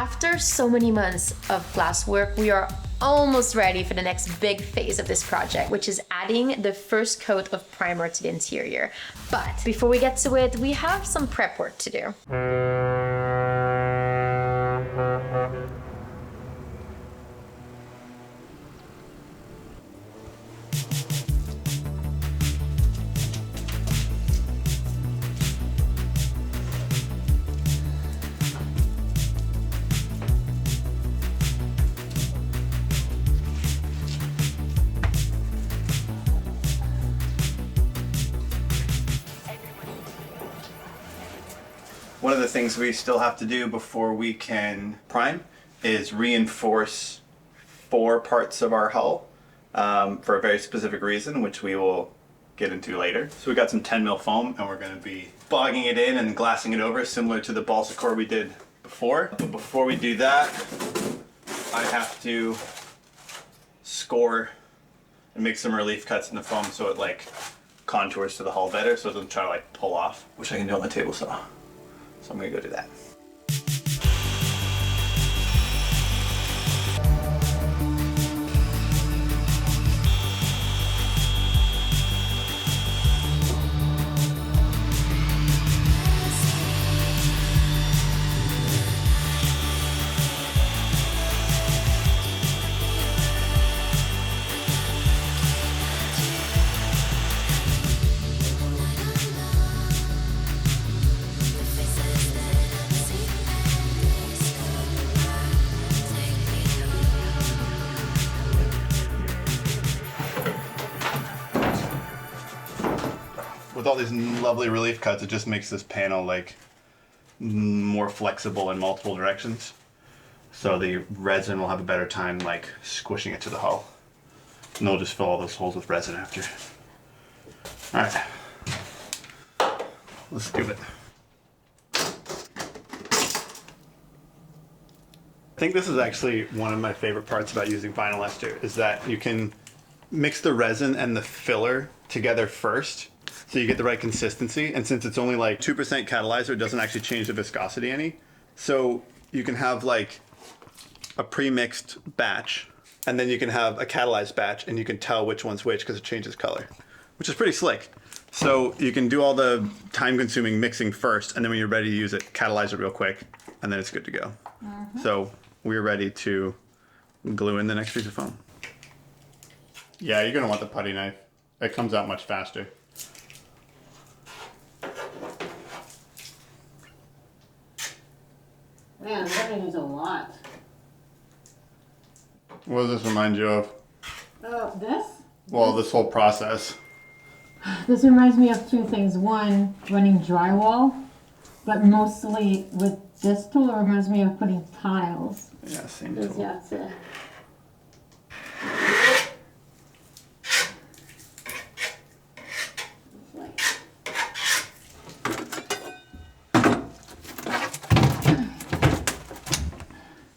After so many months of glass work, we are almost ready for the next big phase of this project, which is adding the first coat of primer to the interior. But before we get to it, we have some prep work to do. One of the things we still have to do before we can prime is reinforce 4 parts of our hull for a very specific reason, which we will get into later. So we got some 10 mil foam and we're going to be bogging it in and glassing it over similar to the balsa core we did before. But before we do that, I have to score and make some relief cuts in the foam so it like contours to the hull better so it doesn't try to like pull off, which I can do on the table saw. So I'm gonna go do that. With all these lovely relief cuts, it just makes this panel like more flexible in multiple directions. So the resin will have a better time like squishing it to the hull. And they'll just fill all those holes with resin after. All right, let's do it. I think this is actually one of my favorite parts about using vinyl ester is that you can mix the resin and the filler together first. So you get the right consistency, and since it's only like 2% catalyzer, it doesn't actually change the viscosity any. So you can have like a pre-mixed batch, and then you can have a catalyzed batch, and you can tell which one's which because it changes color, which is pretty slick. So you can do all the time-consuming mixing first, and then when you're ready to use it, catalyze it real quick, and then it's good to go. So we're ready to glue in the next piece of foam. Yeah, you're gonna want the putty knife. It comes out much faster. Man, I'm gonna use a lot. What does this remind you of? This? Well, this whole process. This reminds me of 2 things. One, running drywall, but mostly with this tool, it reminds me of putting tiles. Yeah, same Because tool. you have to.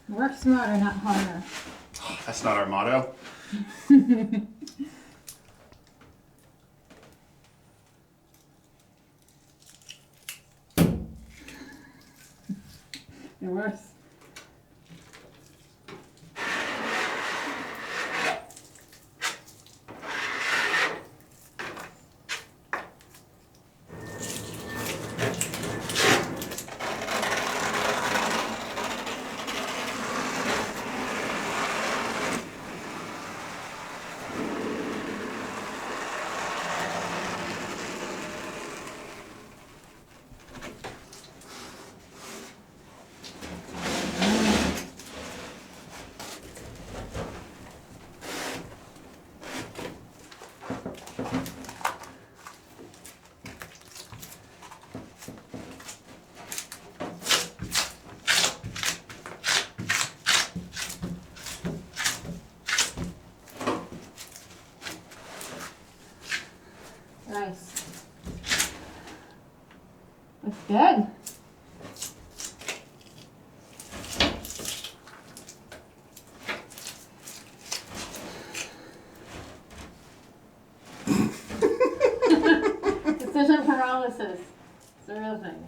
Work smarter, not harder. That's not our motto. It works. Nice. Looks good. Decision paralysis. It's a real thing.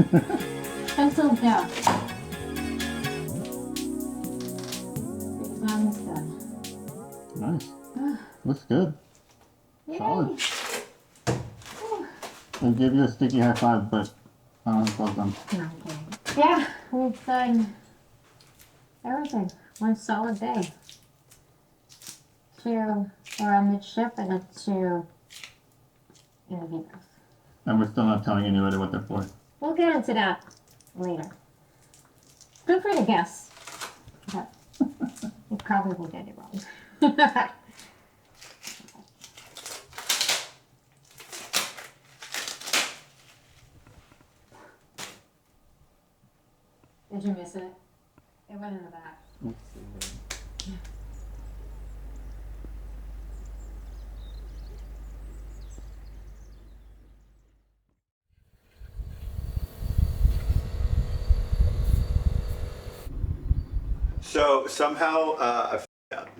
Pencil down. Exam's done. Nice. Looks good. Yay! Solid. They gave you a sticky high five, but I don't think them. No, I'm kidding. Yeah, we've done everything. One solid day. 2 around midship and then 2 in the Venus. And we're still not telling anybody what they're for. We'll get into that later. Feel free to guess. But you probably will get it wrong. Did you miss it? It went in the back. So somehow I f***ed up.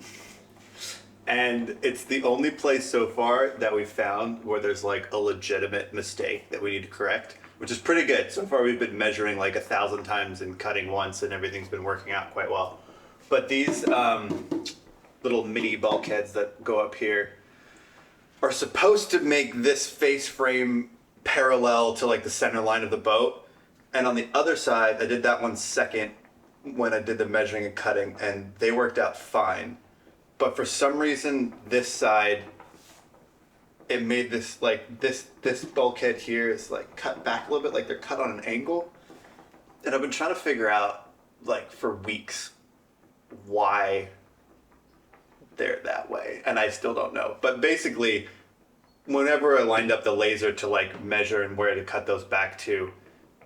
And it's the only place so far that we found where there's like a legitimate mistake that we need to correct, which is pretty good. So far we've been measuring like 1,000 times and cutting once, and everything's been working out quite well. But these little mini bulkheads that go up here are supposed to make this face frame parallel to like the center line of the boat. And on the other side, I did that one second when I did the measuring and cutting, and they worked out fine. But for some reason, this side, it made this like this bulkhead here is like cut back a little bit, like they're cut on an angle. And I've been trying to figure out like for weeks why they're that way, and I still don't know. But basically, whenever I lined up the laser to like measure and where to cut those back to,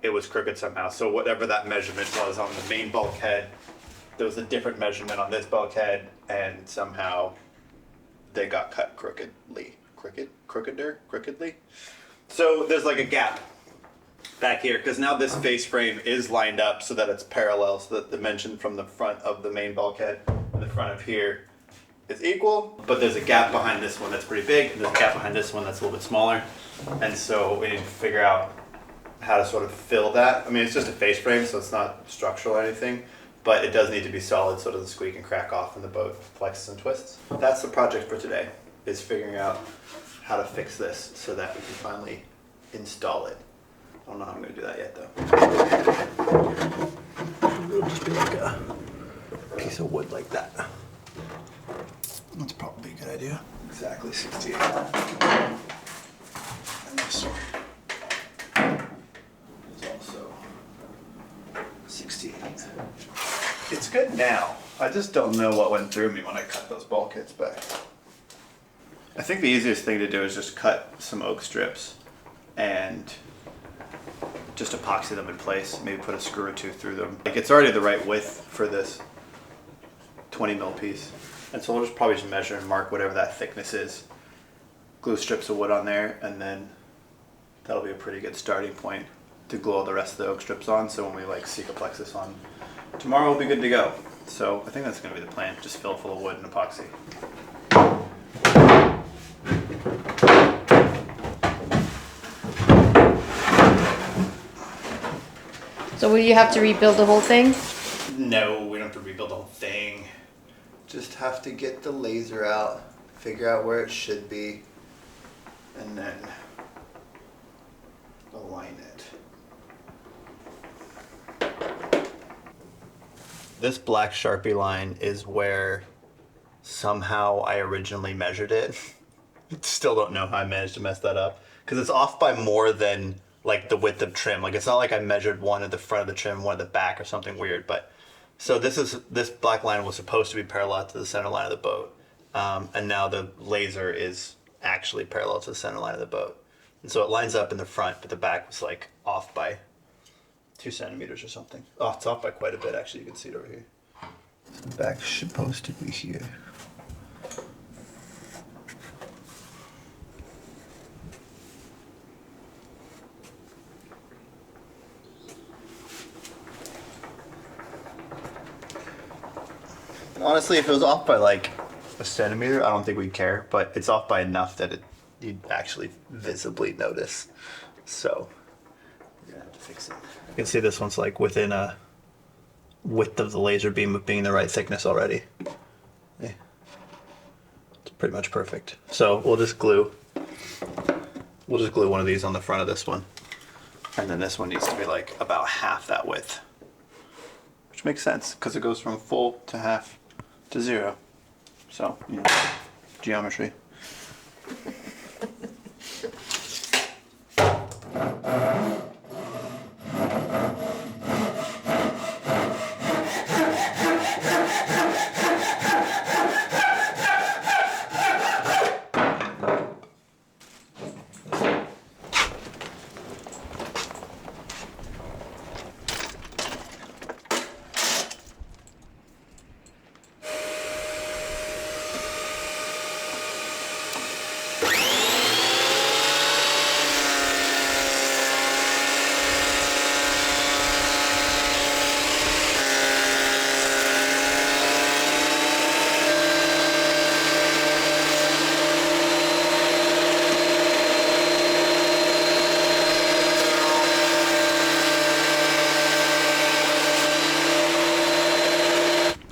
it was crooked somehow. So whatever that measurement was on the main bulkhead, there was a different measurement on this bulkhead, and somehow they got cut crookedly. Crookedly. So there's like a gap back here, because now this face frame is lined up so that it's parallel, so that the dimension from the front of the main bulkhead and the front of here is equal, but there's a gap behind this one that's pretty big, and there's a gap behind this one that's a little bit smaller, and so we need to figure out how to sort of fill that. I mean, it's just a face frame, so it's not structural or anything, but it does need to be solid so it doesn't squeak and crack off when the boat flexes and twists. That's the project for today, is figuring out how to fix this so that we can finally install it. I don't know how I'm gonna do that yet though. It'll just be like a piece of wood like that. That's probably a good idea. Exactly 68. And this one is also 68. It's good now. I just don't know what went through me when I cut those bulkheads back. I think the easiest thing to do is just cut some oak strips and just epoxy them in place. Maybe put a screw or two through them. Like, it's already the right width for this 20 mil piece. And so we'll just probably just measure and mark whatever that thickness is. Glue strips of wood on there, and then that'll be a pretty good starting point to glue all the rest of the oak strips on. So when we like Sikaplex this on tomorrow, we'll be good to go. So I think that's gonna be the plan. Just fill it full of wood and epoxy. So will you have to rebuild the whole thing? No, we don't have to rebuild the whole thing. Just have to get the laser out, figure out where it should be, and then align it. This black Sharpie line is where somehow I originally measured it. Still don't know how I managed to mess that up, because it's off by more than like the width of trim. Like, it's not like I measured one at the front of the trim, one at the back, or something weird. But so this black line was supposed to be parallel to the center line of the boat, and now the laser is actually parallel to the center line of the boat, and so it lines up in the front, but the back was like off by 2 centimeters or something. Oh, it's off by quite a bit actually. You can see it over here. The back's supposed to be here. Honestly, if it was off by like a centimeter, I don't think we'd care, but it's off by enough that you'd actually visibly notice. So we're gonna have to fix it. You can see this one's like within a width of the laser beam of being the right thickness already. Yeah. It's pretty much perfect. So we'll just glue one of these on the front of this one. And then this one needs to be like about half that width. Which makes sense because it goes from full to half to 0. So, you know, geometry.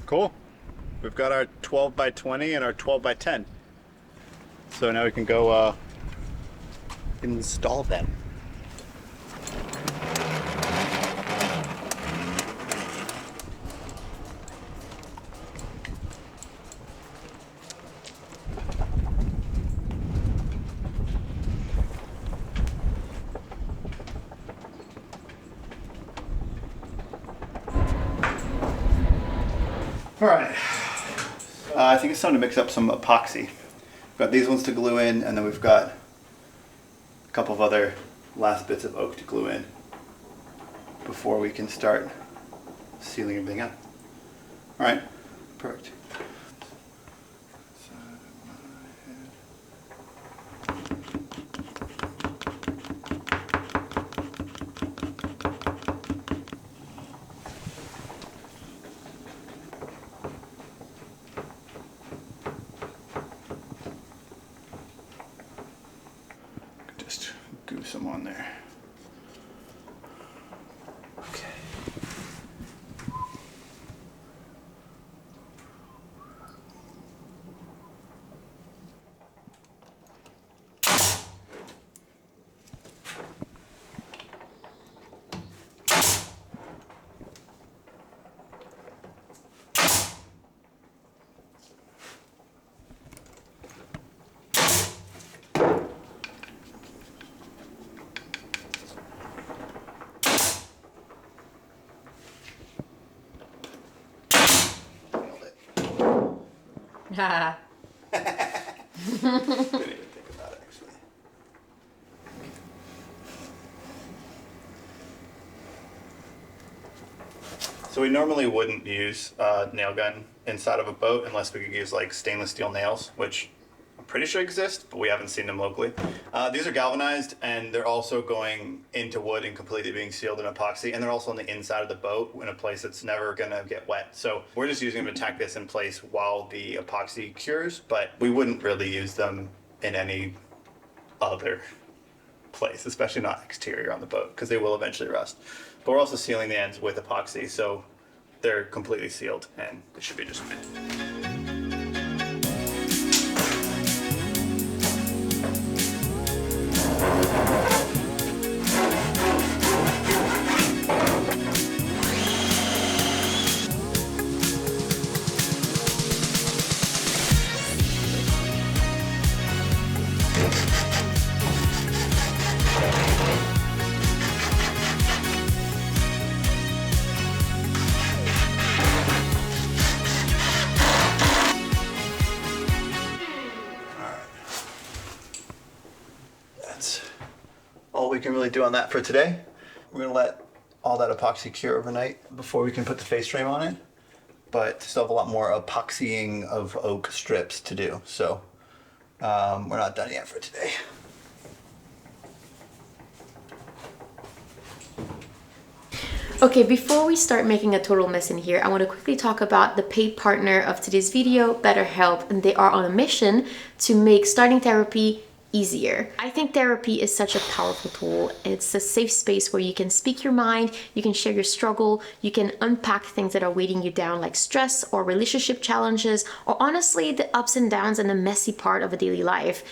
Cool. We've got our 12 by 20 and our 12 by 10. So now we can go install them. All right, I think it's time to mix up some epoxy. We've got these ones to glue in, and then we've got a couple of other last bits of oak to glue in before we can start sealing everything up. All right, perfect. Just glue some on there. Okay. Haha. Didn't even think about it, actually. So we normally wouldn't use a nail gun inside of a boat unless we could use like stainless steel nails, which I'm pretty sure exist, but we haven't seen them locally. These are galvanized, and they're also going into wood and completely being sealed in epoxy, and they're also on the inside of the boat in a place that's never gonna get wet. So we're just using them to tack this in place while the epoxy cures, but we wouldn't really use them in any other place, especially not exterior on the boat, because they will eventually rust. But we're also sealing the ends with epoxy, so they're completely sealed, and it should be just fine. All we can really do on that for today. We're gonna let all that epoxy cure overnight before we can put the face frame on it, but still have a lot more epoxying of oak strips to do. So we're not done yet for today. Okay, before we start making a total mess in here, I want to quickly talk about the paid partner of today's video, BetterHelp, and they are on a mission to make starting therapy easier. I think therapy is such a powerful tool. It's a safe space where you can speak your mind, you can share your struggle, you can unpack things that are weighting you down like stress or relationship challenges, or honestly, the ups and downs and the messy part of a daily life.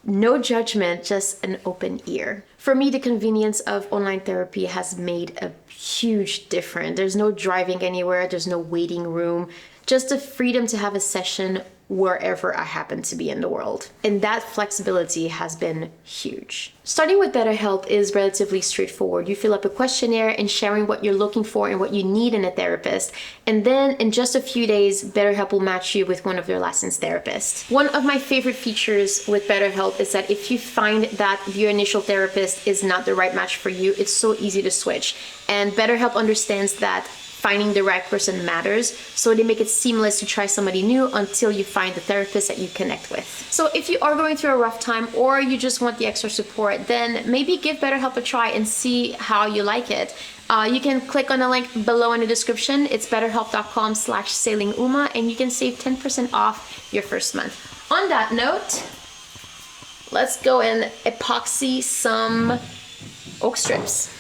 No judgment, just an open ear. For me, the convenience of online therapy has made a huge difference. There's no driving anywhere, there's no waiting room, just the freedom to have a session wherever I happen to be in the world. And that flexibility has been huge. Starting with BetterHelp is relatively straightforward. You fill up a questionnaire and sharing what you're looking for and what you need in a therapist. And then in just a few days, BetterHelp will match you with one of their licensed therapists. One of my favorite features with BetterHelp is that if you find that your initial therapist is not the right match for you, it's so easy to switch. And BetterHelp understands that finding the right person matters, so they make it seamless to try somebody new until you find the therapist that you connect with. So if you are going through a rough time or you just want the extra support, then maybe give BetterHelp a try and see how you like it. You can click on the link below in the description. It's betterhelp.com/sailinguma, and you can save 10% off your first month. On that note, let's go and epoxy some oak strips.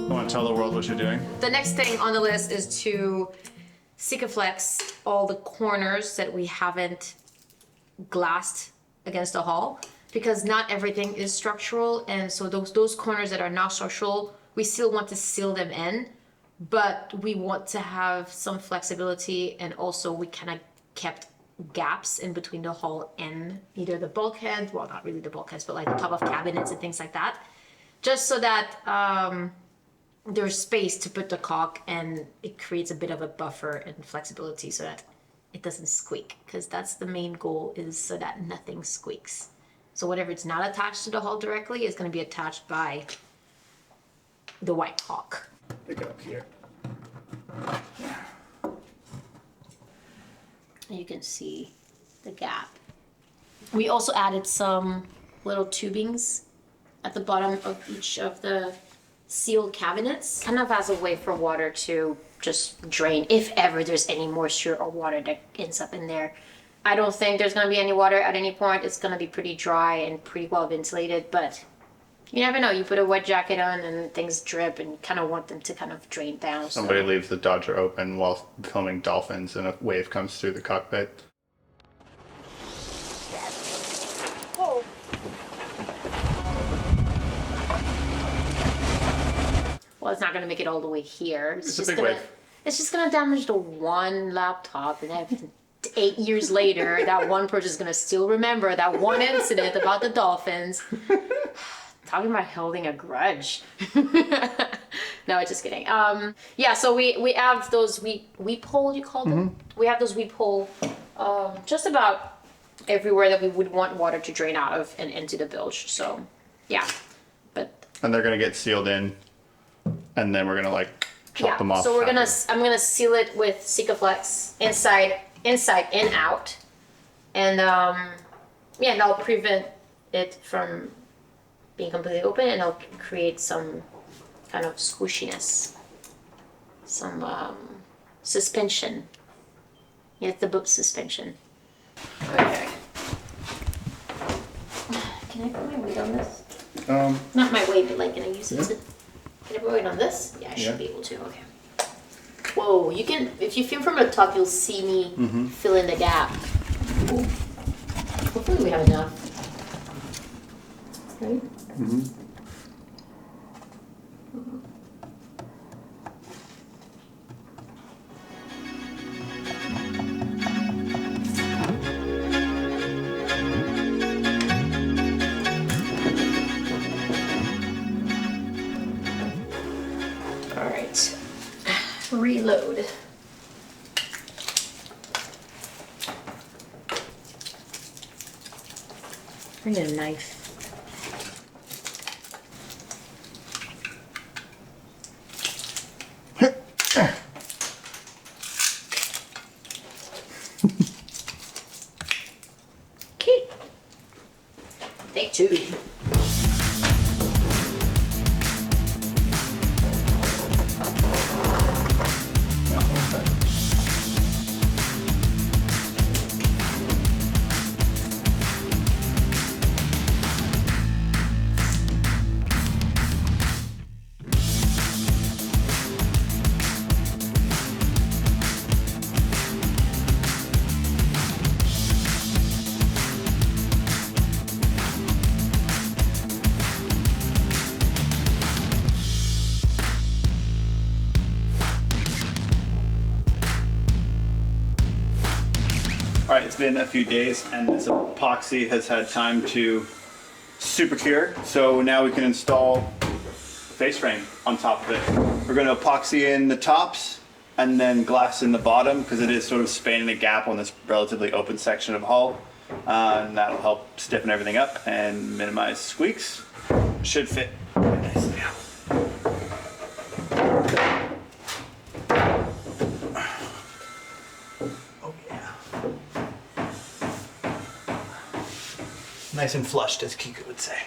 Want to tell the world what you're doing? The next thing on the list is to Sikaflex all the corners that we haven't glassed against the hull, because not everything is structural, and so those corners that are not structural, we still want to seal them in, but we want to have some flexibility, and also we kind of kept gaps in between the hull and either the bulkhead, well, not really the bulkheads, but like the top of cabinets and things like that, just so that there's space to put the caulk, and it creates a bit of a buffer and flexibility so that it doesn't squeak, because that's the main goal, is so that nothing squeaks. So whatever it's not attached to the hull directly is going to be attached by the white caulk. Pick it up here. And you can see the gap. We also added some little tubings at the bottom of each of the sealed cabinets, kind of as a way for water to just drain if ever there's any moisture or water that ends up in there. I don't think there's going to be any water at any point. It's going to be pretty dry and pretty well ventilated, but you never know. You put a wet jacket on and things drip, and you kind of want them to kind of drain down. Somebody leaves the Dodger open while filming dolphins and a wave comes through the cockpit. Oh. Well, it's not going to make it all the way here. It's a big wave. It's just going to damage the one laptop, and then 8 years later, that one person is going to still remember that one incident about the dolphins. Talking about holding a grudge. No, just kidding. Yeah, so we have those weep hole, you call them? We have those weep hole just about everywhere that we would want water to drain out of and into the bilge. So, yeah. And they're going to get sealed in, and then we're going to like chop them off. So I'm gonna seal it with Sikaflex inside and out, and yeah, and I'll prevent it from being completely open, and I'll create some kind of squishiness, some suspension. Yeah, it's the book suspension. Okay. Can I put my weight on this? Not my weight, but like, can I use it to... Can I put my weight on this? Yeah, I should be able to. Okay. Whoa, you can... If you film from the top, you'll see me fill in the gap. Ooh. Hopefully we have enough. Right? reload. I need a knife. Okay. Take two. All right, it's been a few days and this epoxy has had time to super cure. So now we can install face frame on top of it. We're gonna epoxy in the tops and then glass in the bottom because it is sort of spanning a gap on this relatively open section of hull. And that'll help stiffen everything up and minimize squeaks. Should fit nicely. Oh yeah. Nice and flushed, as Kiko would say.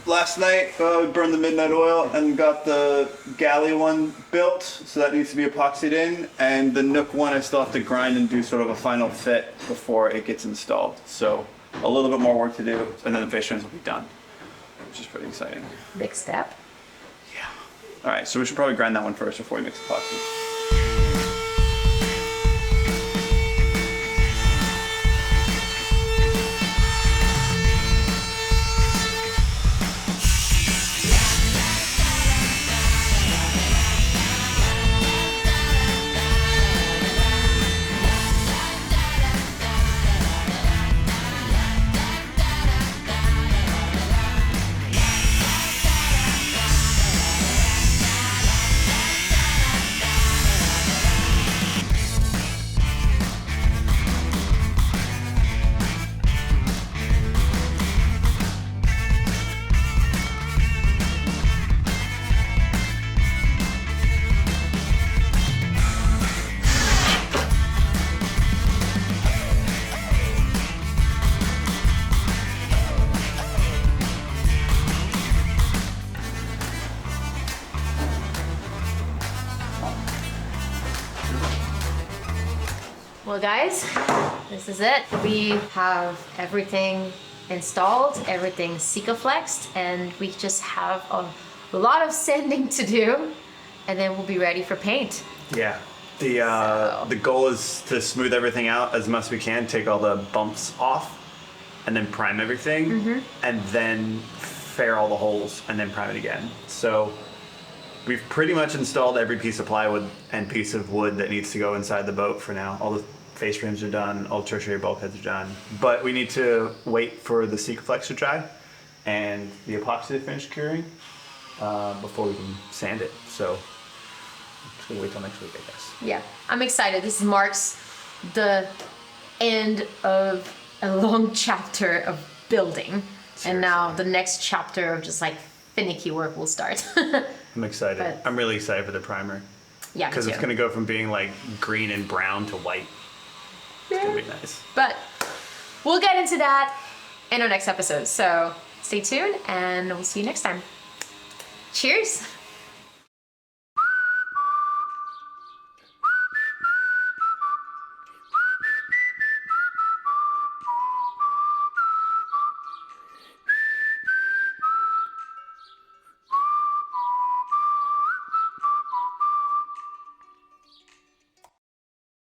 Last night, we burned the midnight oil and got the galley one built, so that needs to be epoxied in. And the Nook one, I still have to grind and do sort of a final fit before it gets installed. So a little bit more work to do, and then the face frames will be done, which is pretty exciting. Big step. Yeah. All right, so we should probably grind that one first before we mix epoxy. Well guys, this is it. We have everything installed, everything Sikaflexed, and we just have a lot of sanding to do, and then we'll be ready for paint. Yeah. The goal is to smooth everything out as much as we can, take all the bumps off, and then prime everything, and then fair all the holes, and then prime it again. So we've pretty much installed every piece of plywood and piece of wood that needs to go inside the boat for now. All the face frames are done, all tertiary bulkheads are done. But we need to wait for the Sikaflex to dry and the epoxy to finish curing before we can sand it. So just gonna wait till next week, I guess. Yeah, I'm excited. This marks the end of a long chapter of building. And now the next chapter of just like finicky work will start. I'm excited. But- I'm really excited for the primer. Yeah, me Because it's too. gonna go from being like green and brown to white. It's gonna be nice. But we'll get into that in our next episode. So stay tuned and we'll see you next time. Cheers.